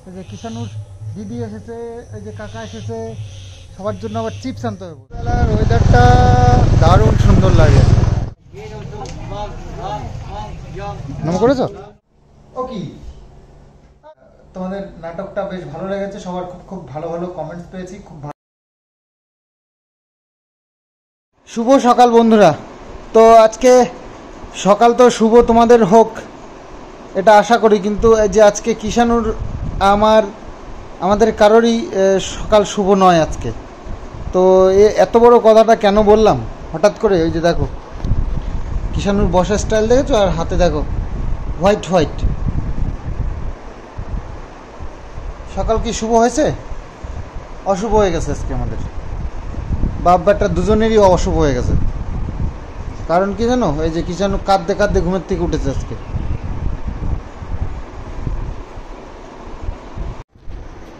এই যে কিষানুর দিদি এসেছে, এই যে কাকা এসেছে, সবার জন্য আবার চিপস আনতে হবে। বেলার ওয়েদারটা দারুণ সুন্দর লাগে। নাম করেছো? ও কি তোমাদের নাটকটা বেশ ভালো লেগেছে, সবার খুব খুব ভালো ভালো কমেন্টস পেয়েছি, খুব ভালো। শুভ সকাল বন্ধুরা। তো আজকে সকাল তো শুভ তোমাদের হোক এটা আশা করি, কিন্তু এই যে আজকে কিষানুর আমাদের কারোরই সকাল শুভ নয় আজকে। তো এত বড় কথাটা কেন বললাম হঠাৎ করে, ওই যে দেখো কিষানুর বসার স্টাইল দেখেছো, আর হাতে দেখো হোয়াইট হোয়াইট। সকাল কি শুভ হয়েছে? অশুভ হয়ে গেছে আজকে আমাদের বাপ বেটা দুজনেরই অশুভ হয়ে গেছে। কারণ কি জানো, এই যে কিষানু কাঁদতে কাঁদতে ঘুমের থেকে উঠেছে আজকে।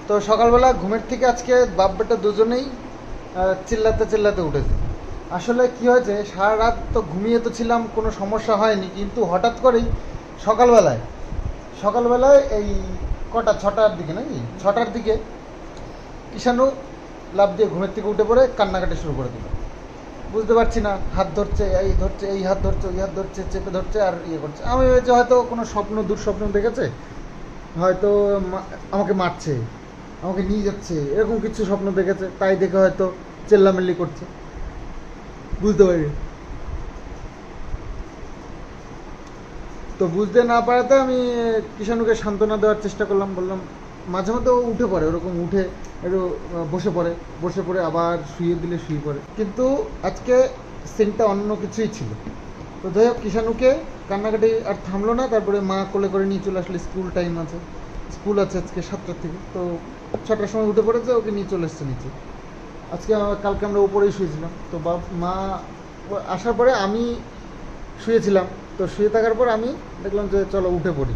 তো সকালবেলা ঘুমের থেকে আজকে বাপ বেটা দুজনেই চিল্লাতে চিল্লাতে উঠেছে। আসলে কি হয়েছে, সারা রাত তো ঘুমিয়ে তো ছিলাম, কোনো সমস্যা হয়নি, কিন্তু হঠাৎ করেই সকালবেলায় এই কটা 6টার দিকে নাকি 6টার দিকে কিষানু লাফ দিয়ে ঘুমের থেকে উঠে পড়ে কান্নাকাটি শুরু করে দিল। বুঝতে পারছি না, হাত ধরছে, এই হাত ধরছে, ওই হাত ধরছে, চেপে ধরছে আর ইয়ে করছে। আমি ভেবেছি হয়তো কোনো দুঃস্বপ্ন দেখেছে, হয়তো আমাকে মারছে, আমাকে নিয়ে যাচ্ছে, এরকম কিছু স্বপ্ন দেখেছে, তাই দেখে হয়তো চেল্লামেল্লি করছে, বুঝতে পারি। তো বুঝতে না পারাতে আমি কিষানুকে সান্ত্বনা দেওয়ার চেষ্টা করলাম, বললাম মাঝে মধ্যে ও উঠে পড়ে, ওরকম উঠে একটু বসে পড়ে আবার শুয়ে দিলে শুয়ে পড়ে, কিন্তু আজকে সিনটা অন্য কিছুই ছিল। তো যাই হোক, কিষানুকে কান্নাকাটি আর থামলো না, তারপরে মা কোলে করে নিয়ে চলে আসলে। স্কুল আছে আজকে 7টার থেকে, তো 6টার সময় উঠে পড়েছে, ওকে নিয়ে চলে এসছে নিচে। কালকে আমরা উপরেই শুয়েছিলাম, তো মা আসার পরে আমি শুয়েছিলাম, তো শুয়ে থাকার পর আমি দেখলাম যে চলো উঠে পড়ি।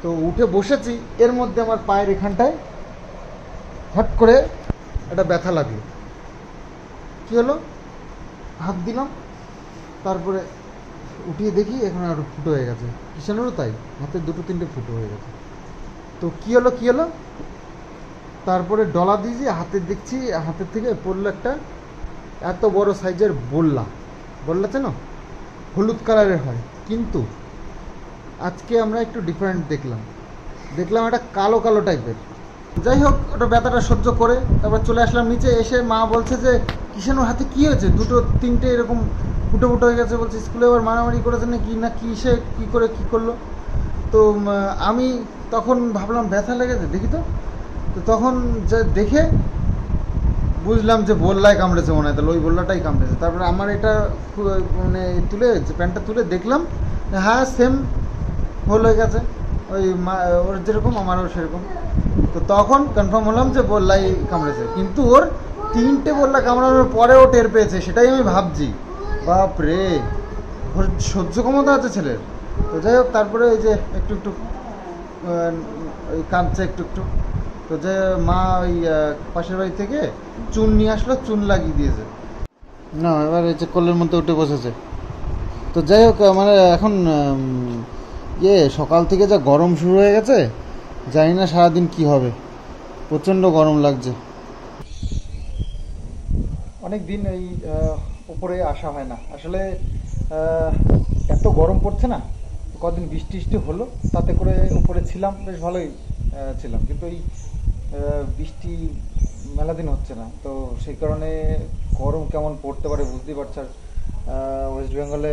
তো উঠে বসেছি, এর মধ্যে আমার পায়ের এখানটায় হট করে একটা ব্যথা লাগলো। কী হলো, হাত দিলাম, তারপরে উঠিয়ে দেখি এখন আরও ফুটো হয়ে গেছে। কিষানেরও তাই, হাতে 2-3টে ফুটো হয়ে গেছে। তো কী হলো, তারপরে ডলা দিয়েছি হাতে, দেখছি হাতের থেকে পড়লো একটা এত বড় সাইজের বললা চেনো, হলুদ কালারের হয়, কিন্তু আজকে আমরা একটু ডিফারেন্ট দেখলাম একটা কালো কালো টাইপের। যাই হোক, ওটা ব্যথাটা সহ্য করে তারপর চলে আসলাম নিচে। এসে মা বলছে যে কিষানুর হাতে কী হয়েছে, 2-3টে এরকম ফুটো হয়ে গেছে। বলছে স্কুলে আবার মারামারি করেছে না কি সে কী করলো। তো আমি তখন ভাবলাম ব্যথা লেগেছে, দেখি তো তখন যে দেখে বুঝলাম যে বললায় কামড়েছে মনে হয়, তাহলে ওই বললাটাই কামড়েছে। তারপরে আমার এটা মানে প্যান্টটা তুলে দেখলাম, হ্যাঁ সেম হোল হয়ে গেছে, ওর যেরকম আমারও সেরকম। তো তখন কনফার্ম হলাম যে বললাই কামড়েছে, কিন্তু ওর 3টে বললা কামড়ানোর পরেও টের পেয়েছে, সেটাই আমি ভাবছি। বাপ রে, ওর সহ্য ক্ষমতা আছে ছেলের। তো যাই হোক, তারপরে ওই যে একটু ওই কাঁদছে একটু। তো যে মা ওই পাশের বাড়ি থেকে চুন নিয়ে আসলো, চুন লাগিয়ে দিয়েছে না, এবার এই যে কোলের মধ্যে উঠে বসেছে। তো যাই হোক, মানে এখন সকাল থেকে যা গরম শুরু হয়ে গেছে, জানি না সারাদিন কি হবে, প্রচণ্ড গরম লাগছে। অনেক দিন এই উপরে আসা হয় না আসলে, এত গরম পড়ছে না। কদিন বৃষ্টি হলো, তাতে করে উপরে ছিলাম, বেশ ভালোই ছিলাম, কিন্তু এই বৃষ্টি মেলা দিন হচ্ছে না, তো সেই কারণে গরম কেমন পড়তে পারে বুঝতেই পারছ। ওয়েস্ট বেঙ্গলে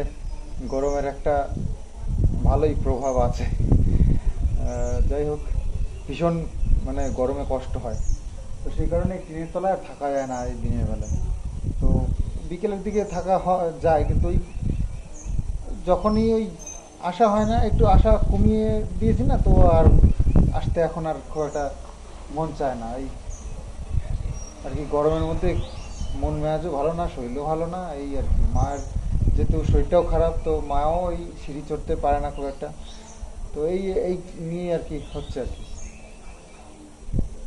গরমের একটা ভালোই প্রভাব আছে। যাই হোক, ভীষণ মানে গরমে কষ্ট হয়, তো সেই কারণে টিনের তলায় আর থাকা যায় না এই দিনের বেলায়। তো বিকেলের দিকে থাকা যায়, কিন্তু ওই যখনই ওই আসা হয় না, একটু আশা কমিয়ে দিয়েছি না, তো আর আসতে এখন আর খুব একটা মন চায় না। এই আর কি, গরমের মধ্যে মন মেজাজও ভালো না, শরীরও ভালো না, এই আর কি। মায়ের যেহেতু শরীরটাও খারাপ, তো মাও ওই সিঁড়ি চড়তে পারে না খুব একটা। তো এই নিয়ে আর কি হচ্ছে আর কি,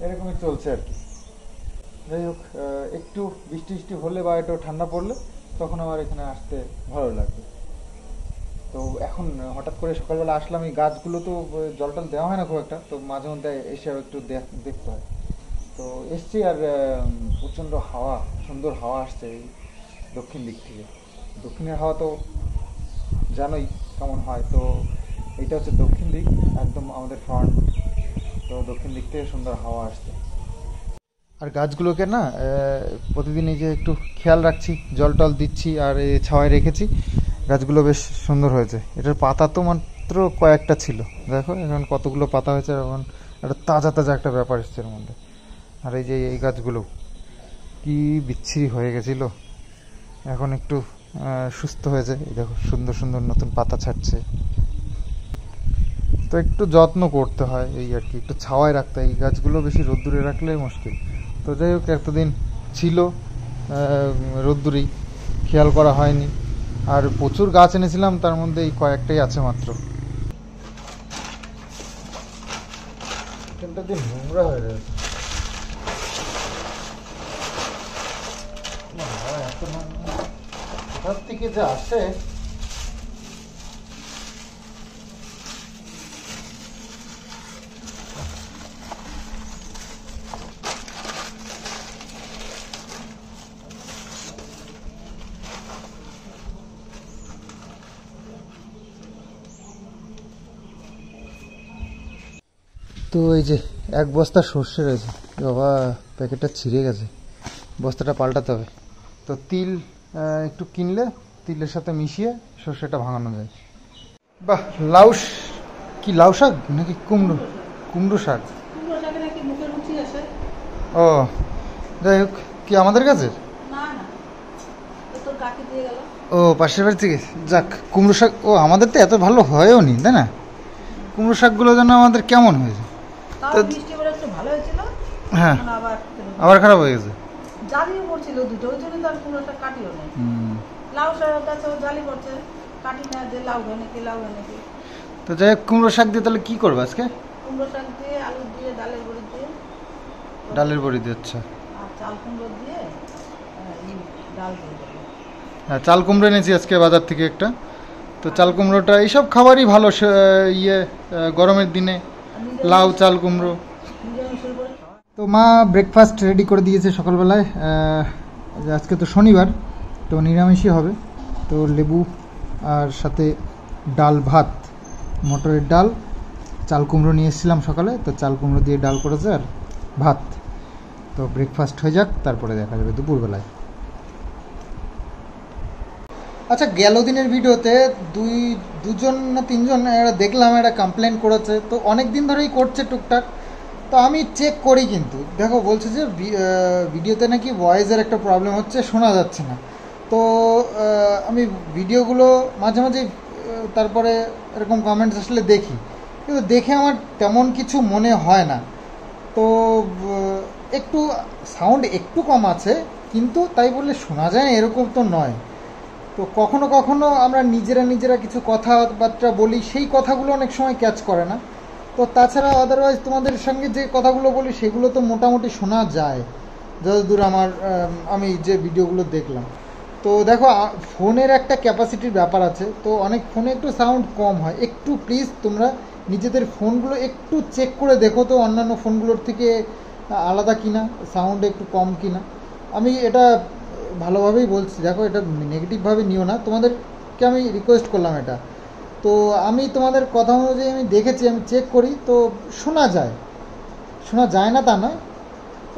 এরকমই চলছে আর কি। যাই হোক, একটু বৃষ্টি হলে বা একটু ঠান্ডা পড়লে তখন আমার এখানে আসতে ভালো লাগবে। তো এখন হঠাৎ করে সকালবেলা আসলাম, এই গাছগুলো তো জল টল দেওয়া হয় না খুব একটা, তো মাঝে মধ্যে এসে একটু দেখতে হয়। তো এসছি, আর প্রচণ্ড হাওয়া, সুন্দর হাওয়া আসছে এই দক্ষিণ দিক থেকে। দক্ষিণের হাওয়া তো জানোই কেমন হয়। তো এইটা হচ্ছে দক্ষিণ দিক, একদম আমাদের ফ্রন্ট। তো দক্ষিণ দিক থেকে সুন্দর হাওয়া আসছে। আর গাছগুলোকে না প্রতিদিন এই যে একটু খেয়াল রাখছি, জল টল দিচ্ছি, আর এই ছাওয়ায় রেখেছি। গাছগুলো বেশ সুন্দর হয়েছে। এটার পাতা তো মাত্র কয়েকটা ছিল, দেখো এখন কতগুলো পাতা হয়েছে। এখন একটা তাজা তাজা একটা ব্যাপার এসছে এর মধ্যে। আর এই যে এই গাছগুলো কি বিচ্ছিরি হয়ে গেছিলো, এখন একটু সুস্থ হয়েছে। এই দেখো সুন্দর সুন্দর নতুন পাতা ছাড়ছে। তো একটু যত্ন করতে হয় এই আর কি, একটু ছাওয়ায় রাখতে হয়। এই গাছগুলো বেশি রোদ্দুরে রাখলে মুশকিল। তো যাই হোক, এতদিন ছিল রোদ্দুরেই, খেয়াল করা হয়নি। আর প্রচুর গাছ এনেছিলাম, তার মধ্যে এই কয়েকটাই আছে মাত্র। দিন নোংরা হয়ে গেছে, এত কোথার থেকে যে আসে। তো এই যে এক বস্তা সর্ষে রয়েছে, বাবা প্যাকেটটা ছিঁড়ে গেছে, বস্তাটা পাল্টাতে হবে। তো তিল একটু কিনলে তিলের সাথে মিশিয়ে সর্ষেটা ভাঙানো যায়। বাহ, লাউ কি লাউ শাক নাকি কুমড়ো? কুমড়ো শাক। ও যাই হোক, কি আমাদের কাছে? ও পাশের বাড়ি থেকে। যাক, কুমড়ো শাক। ও আমাদের তো এত ভালো হয়ও নি, তাই না? কুমড়ো শাকগুলো যেন আমাদের কেমন হয়েছে। হ্যাঁ, আবার খারাপ হয়ে গেছে। তো যাই হোক, কুমড়ো শাক দিয়ে তাহলে কি করবে আজকে? কুমড়ো শাক দিয়ে, আলু দিয়ে, ডালের বড়ি দিয়ে। আচ্ছা, আর চাল কুমড়ো দিয়ে ডাল দিয়ে দেবো। হ্যাঁ, চাল কুমড়ো এনেছি আজকে বাজার থেকে একটা। তো চাল কুমড়োটা এইসব খাবারই ভালো গরমের দিনে, লাউ চাল কুমড়ো। তো মা ব্রেকফাস্ট রেডি করে দিয়েছে সকালবেলায়। আজকে তো শনিবার, তো নিরামিষই হবে। তো লেবু আর সাথে ডাল ভাত, মটরের ডাল, চাল কুমড়ো নিয়ে এসেছিলাম সকালে, তো চাল কুমড়ো দিয়ে ডাল করেছে আর ভাত। তো ব্রেকফাস্ট হয়ে যাক, তারপরে দেখা যাবে দুপুরবেলায়। আচ্ছা, গেল দিনের ভিডিওতে দুজন না তিনজন দেখলাম একটা কমপ্লেন করেছে। তো অনেক দিন ধরেই করছে টুকটাক। তো আমি চেক করি, কিন্তু দেখো বলছে যে ভিডিওতে নাকি ভয়েসের একটা প্রবলেম হচ্ছে, শোনা যাচ্ছে না। তো আমি ভিডিওগুলো মাঝে মাঝে তারপরে এরকম কমেন্টস আসলে দেখি, কিন্তু দেখে আমার তেমন কিছু মনে হয় না। তো একটু সাউন্ড একটু কম আছে, কিন্তু তাই বলে শোনা যায় না এরকম তো নয়। তো কখনো কখনো আমরা নিজেরা কিছু কথাবার্তা বলি, সেই কথাগুলো অনেক সময় ক্যাচ করে না। তো তাছাড়া আদারওয়াইজ তোমাদের সঙ্গে যে কথাগুলো বলি সেগুলো তো মোটামুটি শোনা যায়, যতদূর আমি যে ভিডিওগুলো দেখলাম। তো দেখো, ফোনের একটা ক্যাপাসিটির ব্যাপার আছে। তো অনেক ফোনে একটু সাউন্ড কম হয়। একটু প্লিজ তোমরা নিজেদের ফোনগুলো একটু চেক করে দেখো তো, অন্যান্য ফোনগুলোর থেকে আলাদা কিনা, সাউন্ড একটু কম কিনা। আমি এটা ভালোভাবেই বলছি, দেখো এটা নেগেটিভভাবে নিও না, তোমাদেরকে আমি রিকোয়েস্ট করলাম এটা। তো আমি তোমাদের কথা অনুযায়ী আমি দেখেছি, আমি চেক করি, তো শোনা যায় না তা নয়।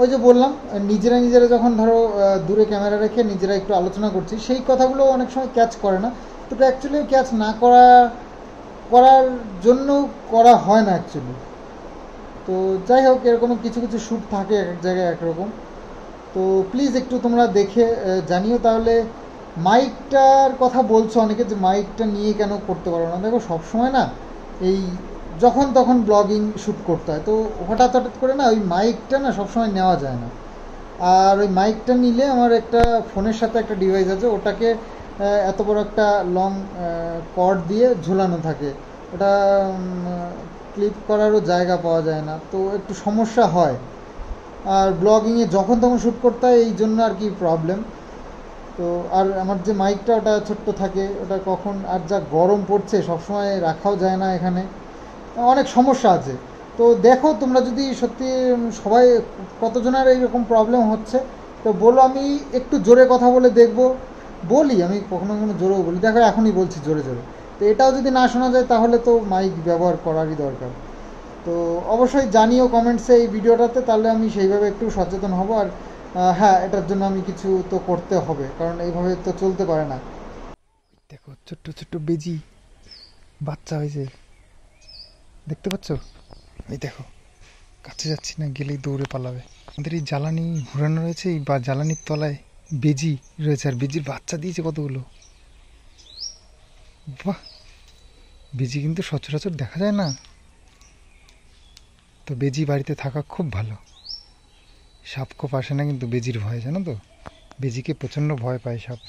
ওই যে বললাম, নিজেরা যখন ধরো দূরে ক্যামেরা রেখে নিজেরা একটু আলোচনা করছি, সেই কথাগুলো অনেক সময় ক্যাচ করে না। তো অ্যাকচুয়ালি ক্যাচ না করার জন্য করা হয় না অ্যাকচুয়ালি। তো যাই হোক, এরকম কিছু কিছু শ্যুট থাকে এক এক জায়গায় একরকম। তো প্লিজ একটু তোমরা দেখে জানিও। তাহলে মাইকটার কথা বলছো অনেকে, যে মাইকটা নিয়ে কেন করতে পারো না। দেখো, সবসময় না এই যখন তখন ব্লগিং শ্যুট করতে হয়, তো হঠাৎ করে না ওই মাইকটা না সবসময় নেওয়া যায় না। আর ওই মাইকটা নিলে আমার একটা ফোনের সাথে একটা ডিভাইস আছে, ওটাকে এত বড় একটা লং কর্ড দিয়ে ঝুলানো থাকে, ওটা ক্লিপ করারও জায়গা পাওয়া যায় না, তো একটু সমস্যা হয়। আর ব্লগিংয়ে যখন তখন শ্যুট করতে হয়, এই জন্য আর কি প্রবলেম। তো আর আমার যে মাইকটা ওটা ছোট্ট থাকে, ওটা কখন, আর যা গরম পড়ছে সবসময় রাখাও যায় না এখানে, অনেক সমস্যা আছে। তো দেখো তোমরা যদি সত্যি সবাই কতজনের এইরকম প্রবলেম হচ্ছে তো বলো, আমি একটু জোরে কথা বলে দেখবো। বলি আমি কখনো কখনো জোরেও বলি, দেখো এখনই বলছি জোরে জোরে। তো এটাও যদি না শোনা যায় তাহলে তো মাইক ব্যবহার করারই দরকার। তো অবশ্যই জানিও কমেন্টসে এই ভিডিওটাতে, তাহলে আমি সেইভাবে একটু সচেতন হব। আর হ্যাঁ, এটার জন্য আমি কিছু তো করতে হবে, কারণ এইভাবে তো চলতে পারে না। দেখো ছোট্ট ছোট্ট বেজি বাচ্চা হয়েছে, দেখতে পাচ্ছ? এই দেখো, কাছে যাচ্ছি না, গেলেই দৌড়ে পালাবে। আমাদের এই জ্বালানি ঘুরানো রয়েছে, এই বা জ্বালানির তলায় বেজি রয়েছে, আর বেজির বাচ্চা দিয়েছে কতগুলো। বাহ, বেজি কিন্তু সচরাচর দেখা যায় না। তো বেজি বাড়িতে থাকা খুব ভালো। সাপ খোপ আসে না কিন্তু বেজির ভয়, জানো তো? বেজিকে প্রচণ্ড ভয় পায় সাপ।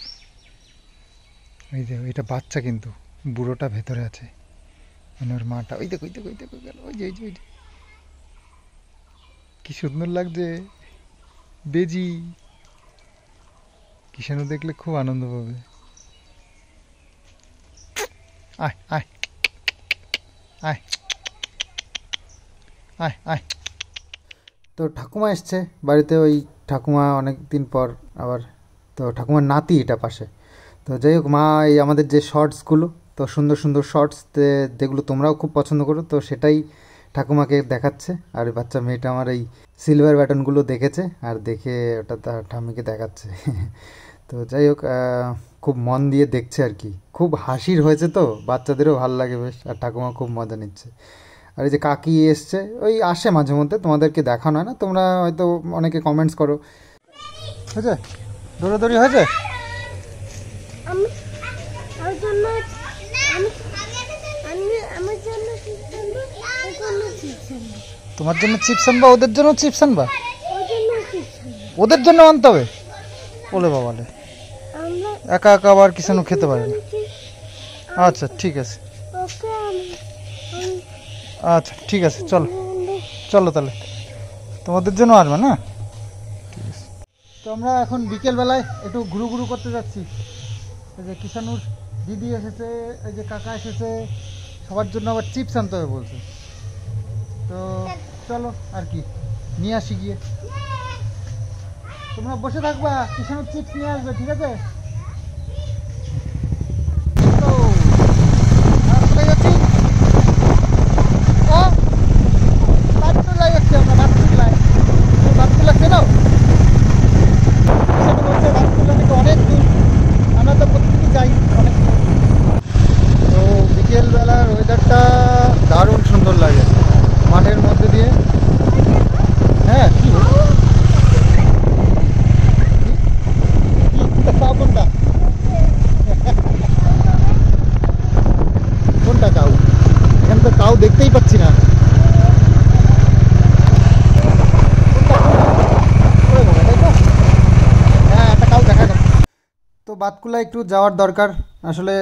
এই দেখো, এটা বাচ্চা কিন্তু, বুড়োটা ভেতরে আছে, মানে ওর মাটা। ওই দেখো, ওই দেখো, ওই দেখো, গেল, ওই যে, ওই যে, ওই যে। কি সুন্দর লাগছে বেজি। কিষাণু দেখলে খুব আনন্দ পাবে। আয় আয় আয় আয় আয়। তো ঠাকুমা এসছে বাড়িতে, ওই ঠাকুমা অনেক দিন পর আবার। তো ঠাকুমার নাতি এটা পাশে। তো যাই হোক, মা এই আমাদের যে শর্টসগুলো, তো সুন্দর সুন্দর শর্টস যেগুলো তোমরাও খুব পছন্দ করো, তো সেটাই ঠাকুমাকে দেখাচ্ছে। আর বাচ্চা মেয়েটা আমার এই সিলভার ব্যাটনগুলো দেখেছে, আর দেখে ওটা তার ঠাম্মিকে দেখাচ্ছে। তো যাই হোক, খুব মন দিয়ে দেখছে আর কি। খুব হাসির হয়েছে, তো বাচ্চাদেরও ভালো লাগে বেশ, আর ঠাকুমা খুব মজা নিচ্ছে। আর এই যে কাকি এসছে, ওই আসে মাঝে মধ্যে, তোমাদেরকে দেখানো হয় না, তোমরা হয়তো অনেকে কমেন্টস করো। হয়েছে দৌড়াদৌড়ি হয়েছে? তোমার জন্য চিপস আনবা, ওদের জন্য চিপস আনবা? ওদের জন্য আনতে হবে? বলে বাবালে, একা একা আবার কিষাণু খেতে পারে না। আচ্ছা ঠিক আছে, আচ্ছা ঠিক আছে, চলো চলো তাহলে, তোমাদের জন্য আসবে না? ঠিক আছে। তো আমরা এখন বিকেলবেলায় একটু ঘুরু ঘুরু করতে যাচ্ছি। এই যে কিষাণুর দিদি এসেছে, এই যে কাকা এসেছে, সবার জন্য আবার চিপস আনতে হবে বলছে। তো চলো আর কি, নিয়ে আসি গিয়ে। তোমরা বসে থাকবা, কিষাণুর চিপস নিয়ে আসবে, ঠিক আছে? তো চলে যাচ্ছি। বাতকুল্লায় যাচ্ছি আমরা, বাতকুল্লায়। বাতকুল্লা চেনো? কিষাণু বলছে বাতকুল্লা থেকে অনেক দূর, আমরা তো প্রত্যেকে যাই অনেক দূর। তো বিকেলবেলার ওয়েদারটা দারুণ সুন্দর লাগে, মাঠের মধ্যে দিয়ে। হ্যাঁ, কি কোনটা কোনটা কাউ? এখানে তো কাউ দেখতেই পাচ্ছি না। হ্যাঁ, একটা কাউ দেখা গেল। তো বাতকুলা একটু যাওয়ার দরকার, আসলে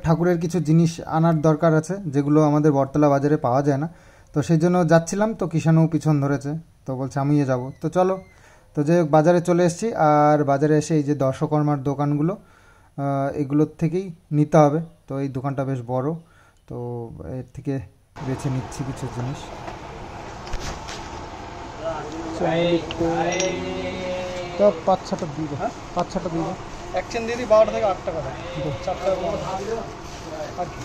ঠাকুরের কিছু জিনিস আনার দরকার আছে, যেগুলো আমাদের বটতলা বাজারে পাওয়া যায় না। তো সেই জন্য যাচ্ছিলাম, তো কিষাণু পিছন ধরেছে, তো বলছে আমিও যাব। তো চলো, তো যাই হোক বাজারে চলে এসেছি। আর বাজারে এসে এই যে দর্শকর্মার দোকানগুলো, এগুলোর থেকেই নিতে হবে। তো এই দোকানটা বেশ বড়, তো এর থেকে বেছে নিচ্ছি কিছু জিনিস। তো 5-6টা দিয়ে দাও, 5-6টা দিয়ে দাও। একচেন দিদি 12 থেকে 8 টাকা দেয়। আর কি।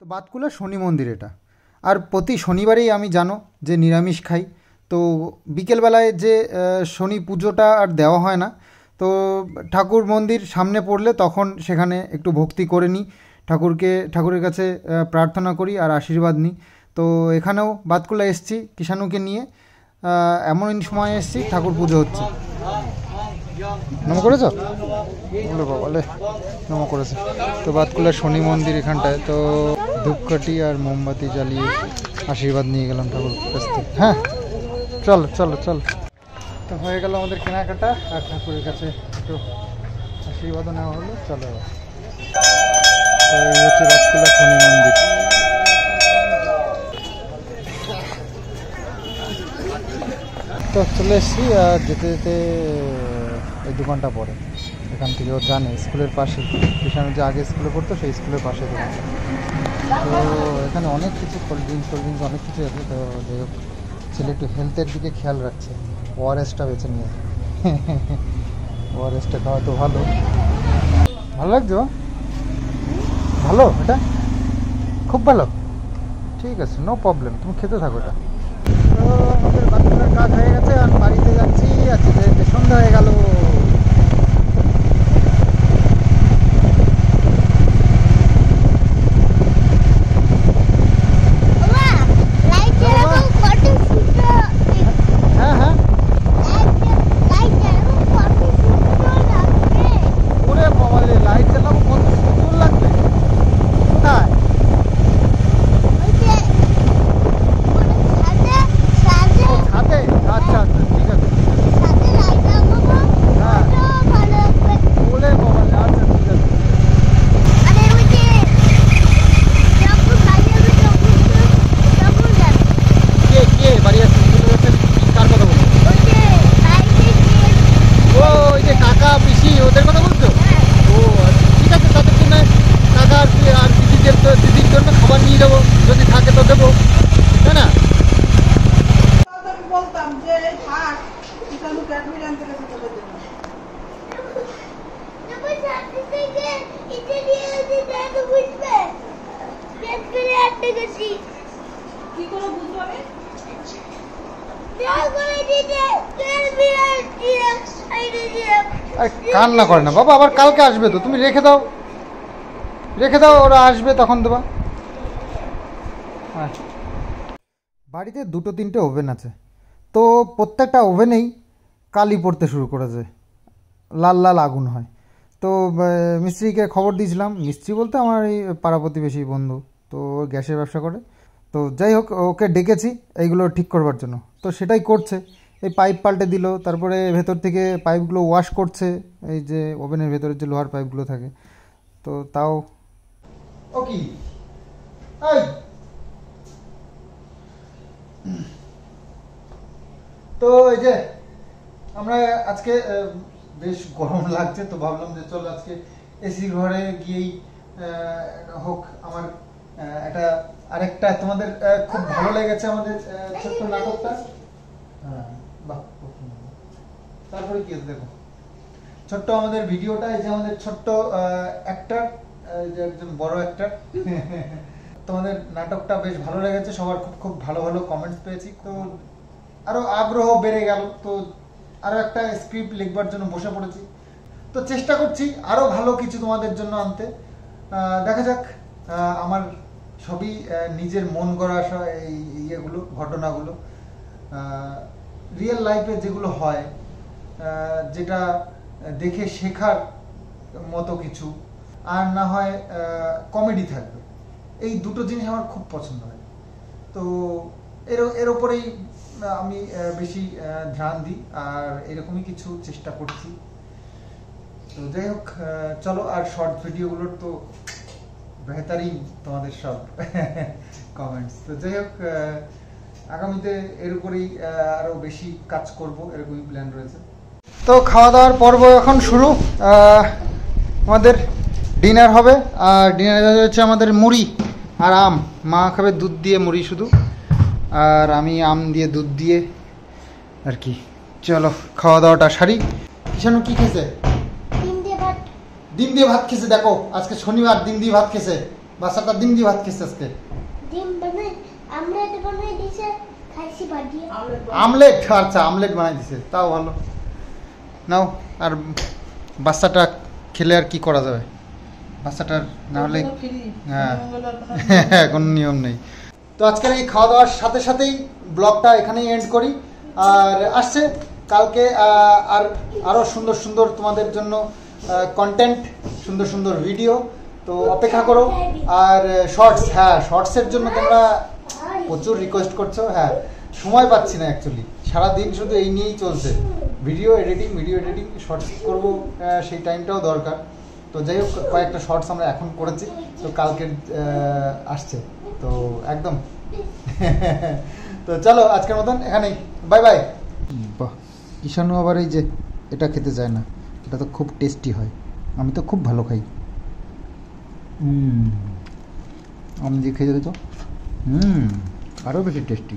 তো বাতকুলা শনি মন্দির এটা। আর প্রতি শনিবারেই আমি জানো যে নিরামিষ খাই। তো বিকেলবেলায় যে শনি পুজোটা আর দেওয়া হয় না, তো ঠাকুর মন্দির সামনে পড়লে তখন সেখানে একটু ভক্তি করে নিই, ঠাকুরের কাছে প্রার্থনা করি আর আশীর্বাদ নিই। তো এখানেও বাতকুলা এসছি কিষাণুকে নিয়ে, এমন সময় এসছি ঠাকুর পুজো হচ্ছে। নম করেছ? বলে বাবালে, নম করেছে। তো বাতকুলার শনি মন্দির এখানটায়, তো ধূপকাঠি আর মোমবাতি জ্বালিয়ে আশীর্বাদ নিয়ে গেলাম ঠাকুর কাছ থেকে। হ্যাঁ চলো চলো চলো। তো হয়ে গেল আমাদের কেনাকাটা, আর ঠাকুরের কাছে একটু আশীর্বাদও নেওয়া হলো। চলো এবার। তো এই হচ্ছে বাতকুলা শনি মন্দির। তো চলে এসেছি, আর যেতে যেতে এই দোকানটা পড়ে, এখান থেকে ও জানে স্কুলের পাশে, কিষাণু যে আগে স্কুলে পড়তো সেই স্কুলের পাশে দোকান। তো এখানে অনেক কিছু কোল্ড ড্রিঙ্কস অনেক কিছু আছে। তো যাই হোক, ছেলে একটু হেলথের দিকে খেয়াল রাখছে, ওআরএসটা বেছে নিয়ে। ওআরএসটা খাওয়া তো ভালো। ভালো লাগছে? ভালো, এটা খুব ভালো। ঠিক আছে, নো প্রবলেম, তুমি খেতে থাকো এটা। তো আমাদের বাচ্চাদের কাজ হয়ে গেছে, আর বাড়িতে যাচ্ছি। আজকে সন্ধ্যা হয়ে গেল। হ্যাঁ হ্যাঁ, ওরে বাবা রে, লাইট জ্বালাবো, কত সুন্দর লাগবে। কোথায়? হাতে? আচ্ছা আচ্ছা, ঠিক আছে। হ্যাঁ, ওরে বাবা রে, আচ্ছা ঠিক আছে। কে কে বাড়ি আসছে? কার কথা বলছো? ও, ওই যে কাকা পিসি, ওদের কথা বলছো? ও আচ্ছা, ঠিক আছে, তাদের জন্য কাকা আর দিদিদের, তো দিদির জন্য খাবার নিয়ে যাবো, যদি থাকে তো দেবো, তাই না? আমি বলতাম যে থাক, কিষাণু ক্যাডবেরি আনতে গেছে তোদের জন্য। কি করে বুঝবো আমি? আর কান্না করে না বাবা, আবার কালকে আসবে তো, তুমি রেখে দাও, রেখে দাও, ওরা আসবে তখন দেবা। হ্যাঁ, বাড়িতে 2-3টে ওভেন আছে, তো প্রত্যেকটা ওভেনেই কালি পড়তে শুরু করেছে, লাল লাল আগুন হয়। তো মিস্ত্রিকে খবর দিয়েছিলাম, মিস্ত্রি বলতে আমার এই পাড়া প্রতিবেশী বন্ধু, তো ও গ্যাসের ব্যবসা করে। তো যাই হোক, ওকে ডেকেছি এইগুলো ঠিক করবার জন্য, তো সেটাই করছে। এই পাইপ পাল্টে দিল, তারপরে ভেতর থেকে পাইপগুলো ওয়াশ করছে, এই যে ওভেনের ভেতরে যে লোহার পাইপগুলো থাকে। তো তাও ও কি, তো এই যে আমরা আজকে বেশ গরম লাগছে, তো ভাবলাম যে চল আজকে এসি ঘরে গিয়েই হোক আমার একটা আরেকটা তোমাদের খুব ভালো লেগেছে আমাদের ছোট্ট নাটকটা। হ্যাঁ, বাহ, খুব সুন্দর। তারপরে কি আছে দেখো, ছোট্ট আমাদের ভিডিওটা, এই যে আমাদের ছোট্ট অ্যাক্টর, যে একজন বড় অ্যাক্টর। তোমাদের নাটকটা বেশ ভালো লেগেছে, সবার খুব খুব ভালো ভালো কমেন্টস পেয়েছি, তো আরো আগ্রহ বেড়ে গেল। তো আরো একটা স্ক্রিপ্ট লিখবার জন্য বসে পড়েছি, তো চেষ্টা করছি আরো ভালো কিছু তোমাদের জন্য আনতে। দেখা যাক, আমার সবই নিজের মন গড়া এই ইয়েগুলো, ঘটনাগুলো, রিয়েল লাইফে যেগুলো হয়, যেটা দেখে শেখার মতো কিছু, আর না হয় কমেডি থাকবে, এই দুটো জিনিস আমার খুব পছন্দ হয়। তো এর ওপরেই আমি বেশি ধ্যান দিই, আর এরকমই কিছু চেষ্টা করছি। তো যাই হোক, চলো, আর শর্ট ভিডিওগুলোর তো বেহতারিন তোমাদের সব কমেন্টস। তো যাই হোক, আগামীতে এর উপরেই আরো বেশি কাজ করব, এরকমই প্ল্যান রয়েছে। তো খাওয়া দাওয়ার পর্ব এখন শুরু। আমাদের ডিনার হবে, আর ডিনারে হচ্ছে আমাদের মুড়ি আর আম। মা খাবে দুধ দিয়ে মুড়ি শুধু, আর আমি আম দিয়ে দুধ দিয়ে আর কি। চলো খাওয়া দাওয়াটা সারি। কিষাণু কি খেয়েছে? ডিম দিয়ে ভাত খেয়েছে। দেখো আজকে শনিবার, ডিম দিয়ে ভাত খেয়েছে বাচ্চাটা, ডিম দিয়ে ভাত খেয়েছে আজকে। আমলেট, আচ্ছা আমলেট বানাই দিছে, তাও ভালো। নাও, আর বাচ্চাটা খেলে আর কি করা যাবে, বাচ্চাটার না হলে, হ্যাঁ কোনো নিয়ম নেই। তো আজকের এই খাওয়া দাওয়ার সাথে সাথেই ব্লগটা এখানেই এন্ড করি। আর আসছে কালকে আর আরও সুন্দর সুন্দর তোমাদের জন্য কন্টেন্ট, সুন্দর সুন্দর ভিডিও, তো অপেক্ষা করো। আর শর্টস, হ্যাঁ শর্টসের জন্য তোমরা প্রচুর রিকোয়েস্ট করছো। হ্যাঁ, সময় পাচ্ছি না অ্যাকচুয়ালি, সারাদিন শুধু এই নিয়েই চলছে, ভিডিও এডিটিং, শর্টস করবো, সেই টাইমটাও দরকার। তো যাই হোক, কয়েকটা শর্টস আমরা এখন করেছি, তো কালকে আসছে, তো একদম। তো চলো আজকের মতন এখানেই, বাই বাই। বাহ, কিষাণু আবার এই যে এটা খেতে চায় না, এটা তো খুব টেস্টি হয়, আমি তো খুব ভালো খাই। আম দিয়ে খেয়ে দেখেছো? আরও বেশি টেস্টি।